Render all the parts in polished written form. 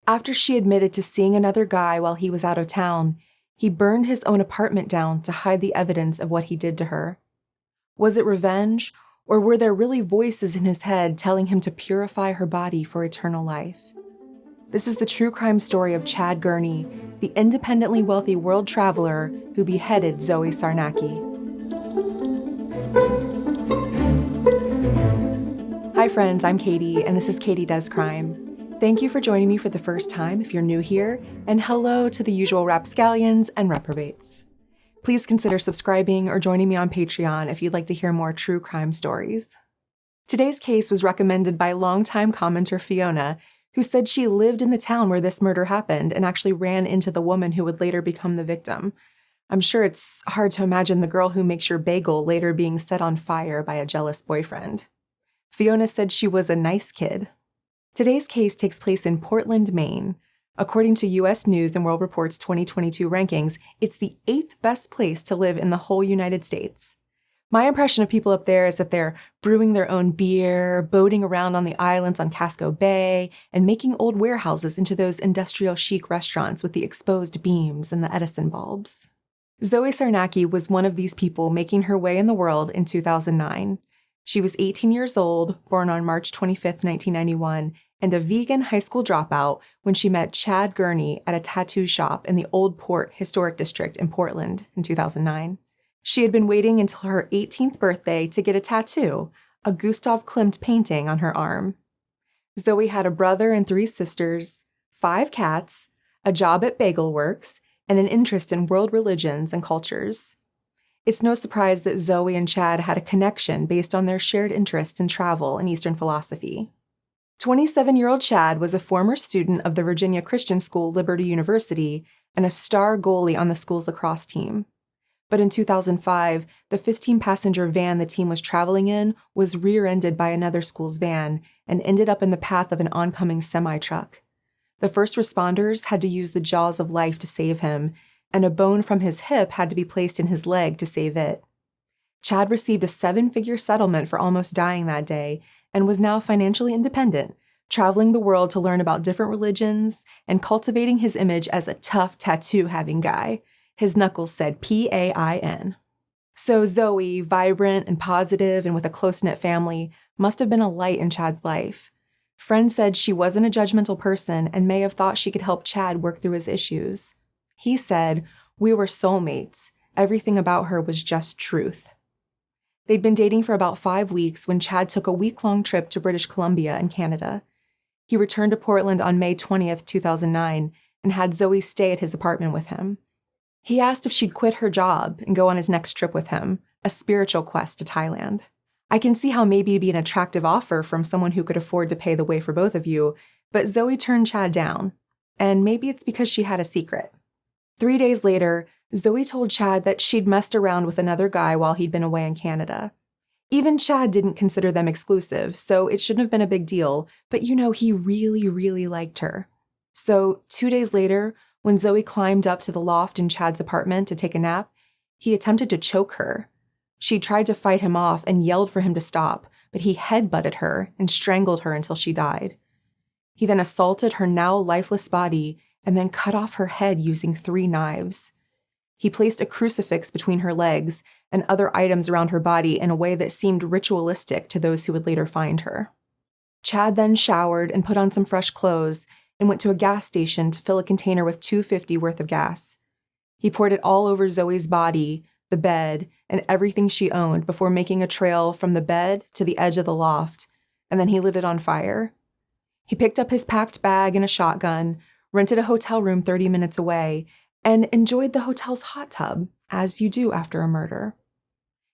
After she admitted to seeing another guy while he was out of town, he burned his own apartment down to hide the evidence of what he did to her. Was it revenge, or were there really voices in his head telling him to purify her body for eternal life? This is the true crime story of Chad Gurney, the independently wealthy world traveler who beheaded Zoe Sarnacki. Hi friends, I'm Katie, and this is Katie Does Crime. Thank you for joining me for the first time if you're new here, and hello to the usual rapscallions and reprobates. Please consider subscribing or joining me on Patreon if you'd like to hear more true crime stories. Today's case was recommended by longtime commenter Fiona, who said she lived in the town where this murder happened and actually ran into the woman who would later become the victim. I'm sure it's hard to imagine the girl who makes your bagel later being set on fire by a jealous boyfriend. Fiona said she was a nice kid. Today's case takes place in Portland, Maine. According to U.S. News and World Report's 2022 rankings, it's the 8th best place to live in the whole United States. My impression of people up there is that they're brewing their own beer, boating around on the islands on Casco Bay, and making old warehouses into those industrial chic restaurants with the exposed beams and the Edison bulbs. Zoe Sarnacki was one of these people making her way in the world in 2009. She was 18 years old, born on March 25, 1991, and a vegan high school dropout when she met Chad Gurney at a tattoo shop in the Old Port Historic District in Portland in 2009. She had been waiting until her 18th birthday to get a tattoo, a Gustav Klimt painting on her arm. Zoe had a brother and 3 sisters, 5 cats, a job at Bagel Works, and an interest in world religions and cultures. It's no surprise that Zoe and Chad had a connection based on their shared interests in travel and Eastern philosophy. 27-year-old Chad was a former student of the Virginia Christian School Liberty University and a star goalie on the school's lacrosse team. But in 2005, the 15-passenger van the team was traveling in was rear-ended by another school's van and ended up in the path of an oncoming semi-truck. The first responders had to use the jaws of life to save him, and a bone from his hip had to be placed in his leg to save it. Chad received a 7-figure settlement for almost dying that day and was now financially independent, traveling the world to learn about different religions and cultivating his image as a tough tattoo-having guy. His knuckles said P-A-I-N. So Zoe, vibrant and positive and with a close-knit family, must have been a light in Chad's life. Friends said she wasn't a judgmental person and may have thought she could help Chad work through his issues. He said, "We were soulmates. Everything about her was just truth." They'd been dating for about 5 weeks when Chad took a week-long trip to British Columbia and Canada. He returned to Portland on May 20th, 2009, and had Zoe stay at his apartment with him. He asked if she'd quit her job and go on his next trip with him, a spiritual quest to Thailand. I can see how maybe it'd be an attractive offer from someone who could afford to pay the way for both of you, but Zoe turned Chad down, and maybe it's because she had a secret. 3 days later, Zoe told Chad that she'd messed around with another guy while he'd been away in Canada. Even Chad didn't consider them exclusive, so it shouldn't have been a big deal, but he really, really liked her. So 2 days later, when Zoe climbed up to the loft in Chad's apartment to take a nap, he attempted to choke her. She tried to fight him off and yelled for him to stop, but he headbutted her and strangled her until she died. He then assaulted her now lifeless body and then cut off her head using 3 knives. He placed a crucifix between her legs and other items around her body in a way that seemed ritualistic to those who would later find her. Chad then showered and put on some fresh clothes and went to a gas station to fill a container with $2.50 worth of gas. He poured it all over Zoe's body, the bed, and everything she owned before making a trail from the bed to the edge of the loft, and then he lit it on fire. He picked up his packed bag and a shotgun, rented a hotel room 30 minutes away, and enjoyed the hotel's hot tub, as you do after a murder.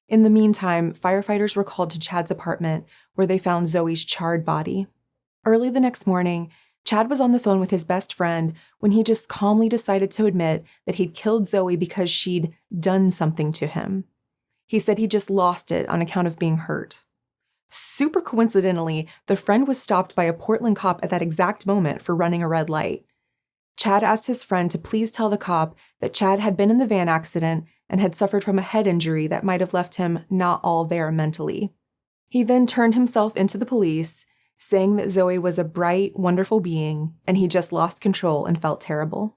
In the meantime, firefighters were called to Chad's apartment, where they found Zoe's charred body. Early the next morning, Chad was on the phone with his best friend when he just calmly decided to admit that he'd killed Zoe because she'd done something to him. He said he just lost it on account of being hurt. Super coincidentally, the friend was stopped by a Portland cop at that exact moment for running a red light. Chad asked his friend to please tell the cop that Chad had been in the van accident and had suffered from a head injury that might have left him not all there mentally. He then turned himself into the police, saying that Zoe was a bright, wonderful being, and he just lost control and felt terrible.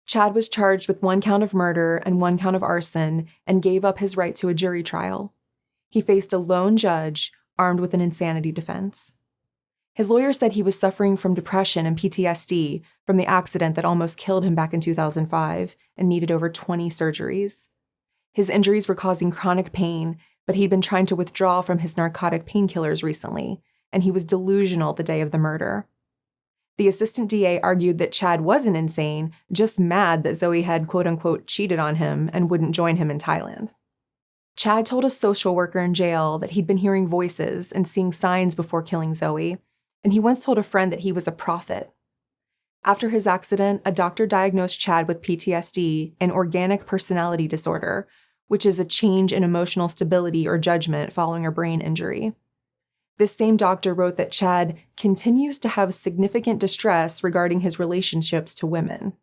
Chad was charged with 1 count of murder and 1 count of arson and gave up his right to a jury trial. He faced a lone judge armed with an insanity defense. His lawyer said he was suffering from depression and PTSD from the accident that almost killed him back in 2005 and needed over 20 surgeries. His injuries were causing chronic pain, but he'd been trying to withdraw from his narcotic painkillers recently, and he was delusional the day of the murder. The assistant DA argued that Chad wasn't insane, just mad that Zoe had quote-unquote cheated on him and wouldn't join him in Thailand. Chad told a social worker in jail that he'd been hearing voices and seeing signs before killing Zoe, and he once told a friend that he was a prophet. After his accident, a doctor diagnosed Chad with PTSD, an organic personality disorder, which is a change in emotional stability or judgment following a brain injury. This same doctor wrote that Chad continues to have significant distress regarding his relationships to women.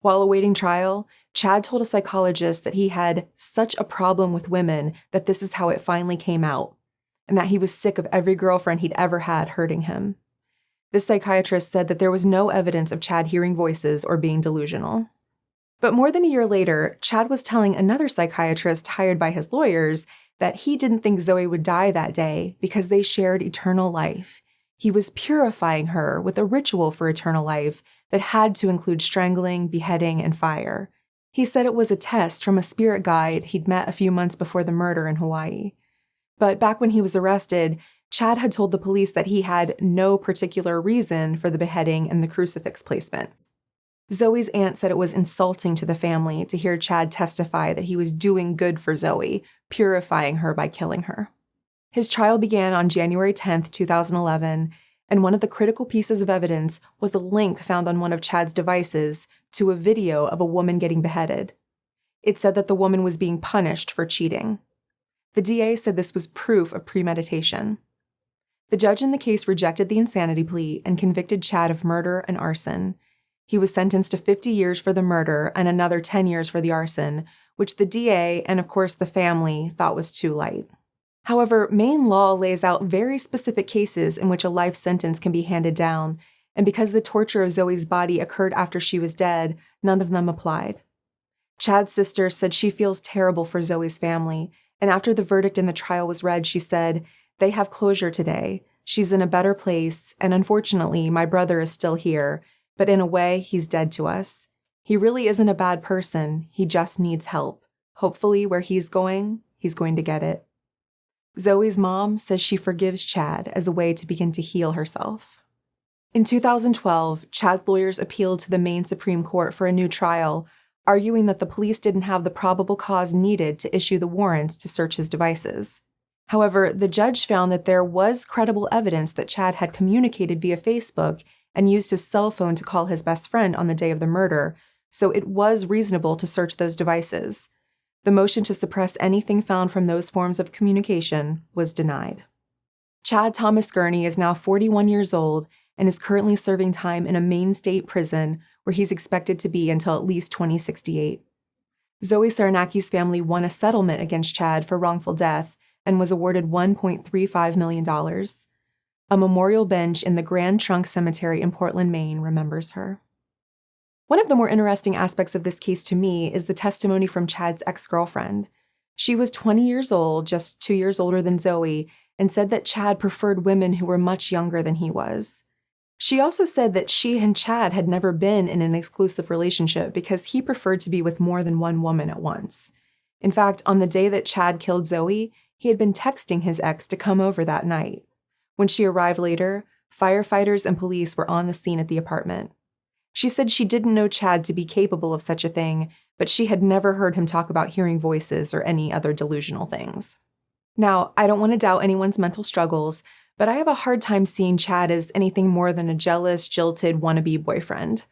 While awaiting trial, Chad told a psychologist that he had such a problem with women that this is how it finally came out, and that he was sick of every girlfriend he'd ever had hurting him. This psychiatrist said that there was no evidence of Chad hearing voices or being delusional. But more than a year later, Chad was telling another psychiatrist hired by his lawyers that he didn't think Zoe would die that day because they shared eternal life. He was purifying her with a ritual for eternal life that had to include strangling, beheading, and fire. He said it was a test from a spirit guide he'd met a few months before the murder in Hawaii. But back when he was arrested, Chad had told the police that he had no particular reason for the beheading and the crucifix placement. Zoe's aunt said it was insulting to the family to hear Chad testify that he was doing good for Zoe, purifying her by killing her. His trial began on January 10, 2011, and one of the critical pieces of evidence was a link found on one of Chad's devices to a video of a woman getting beheaded. It said that the woman was being punished for cheating. The DA said this was proof of premeditation. The judge in the case rejected the insanity plea and convicted Chad of murder and arson. He was sentenced to 50 years for the murder and another 10 years for the arson, which the DA and, of course, the family thought was too light. However, Maine law lays out very specific cases in which a life sentence can be handed down, and because the torture of Zoe's body occurred after she was dead, none of them applied. Chad's sister said she feels terrible for Zoe's family, and after the verdict in the trial was read, she said, "They have closure today. She's in a better place, and unfortunately, my brother is still here, but in a way, he's dead to us. He really isn't a bad person. He just needs help. Hopefully, where he's going to get it." Zoe's mom says she forgives Chad as a way to begin to heal herself. In 2012, Chad's lawyers appealed to the Maine Supreme Court for a new trial, arguing that the police didn't have the probable cause needed to issue the warrants to search his devices. However, the judge found that there was credible evidence that Chad had communicated via Facebook and used his cell phone to call his best friend on the day of the murder, so it was reasonable to search those devices. The motion to suppress anything found from those forms of communication was denied. Chad Thomas Gurney is now 41 years old and is currently serving time in a Maine state prison where he's expected to be until at least 2068. Zoe Sarnacki's family won a settlement against Chad for wrongful death and was awarded $1.35 million. A memorial bench in the Grand Trunk Cemetery in Portland, Maine remembers her. One of the more interesting aspects of this case to me is the testimony from Chad's ex-girlfriend. She was 20 years old, just 2 years older than Zoe, and said that Chad preferred women who were much younger than he was. She also said that she and Chad had never been in an exclusive relationship because he preferred to be with more than one woman at once. In fact, on the day that Chad killed Zoe, he had been texting his ex to come over that night. When she arrived later, firefighters and police were on the scene at the apartment. She said she didn't know Chad to be capable of such a thing, but she had never heard him talk about hearing voices or any other delusional things. Now, I don't want to doubt anyone's mental struggles, but I have a hard time seeing Chad as anything more than a jealous, jilted, wannabe boyfriend.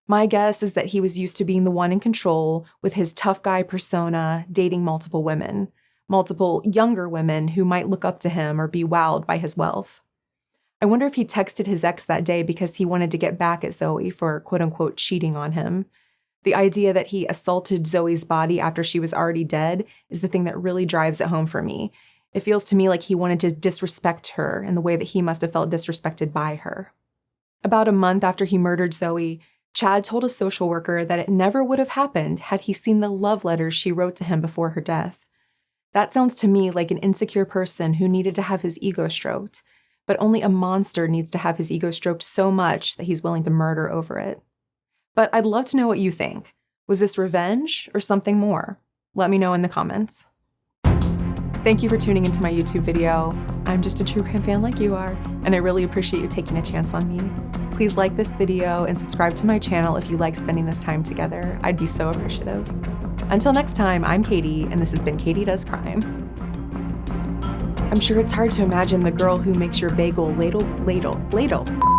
My guess is that he was used to being the one in control with his tough guy persona, dating multiple women, multiple younger women who might look up to him or be wowed by his wealth. I wonder if he texted his ex that day because he wanted to get back at Zoe for quote-unquote cheating on him. The idea that he assaulted Zoe's body after she was already dead is the thing that really drives it home for me. It feels to me like he wanted to disrespect her in the way that he must have felt disrespected by her. About a month after he murdered Zoe, Chad told a social worker that it never would have happened had he seen the love letters she wrote to him before her death. That sounds to me like an insecure person who needed to have his ego stroked, but only a monster needs to have his ego stroked so much that he's willing to murder over it. But I'd love to know what you think. Was this revenge or something more? Let me know in the comments. Thank you for tuning into my YouTube video. I'm just a true crime fan like you are, and I really appreciate you taking a chance on me. Please like this video and subscribe to my channel if you like spending this time together. I'd be so appreciative. Until next time, I'm Katie, and this has been Katie Does Crime. I'm sure it's hard to imagine the girl who makes your bagel ladle,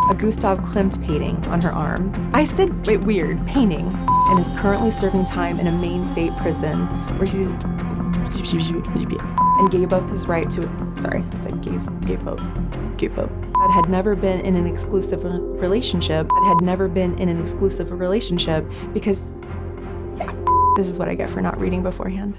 a Gustav Klimt painting on her arm. I said weird, painting, and is currently serving time in a Maine state prison where he's and gave up his right to, gave up. Chad had never been in an exclusive relationship. Because, yeah, this is what I get for not reading beforehand.